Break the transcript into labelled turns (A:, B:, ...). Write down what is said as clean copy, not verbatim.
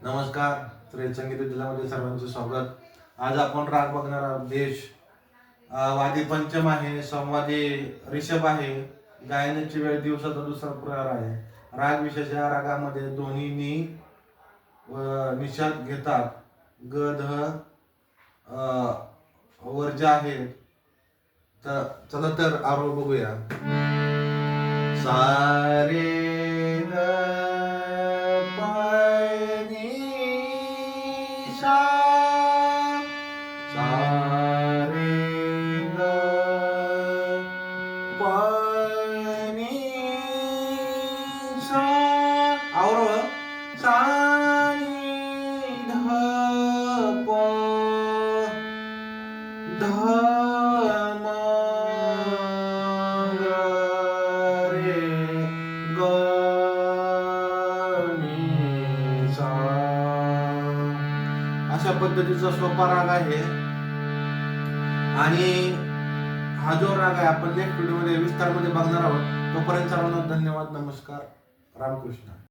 A: नमस्कार. श्री संगीत विद्यालयामध्ये सर्वांचे स्वागत. आज आपण राग बघणार आहोत. देश वादी पंचम आहे, संवादी ऋषभ आहे, गायनाची वेळ दिवसाचा दुसरा प्रहार आहे. राग विशेष या रागामध्ये दोन्ही निषाद घेतात. ग ध वर्ज आहेत. तर चला तर आरोह बघूया. सारे अशा पद्धतीचा सोपा राग आहे. आणि हा जो राग आहे आपण नेक्स्ट व्हिडिओ मध्ये विस्तार मध्ये बघणार आहोत. तोपर्यंत सर्वांना धन्यवाद. नमस्कार. रामकृष्ण.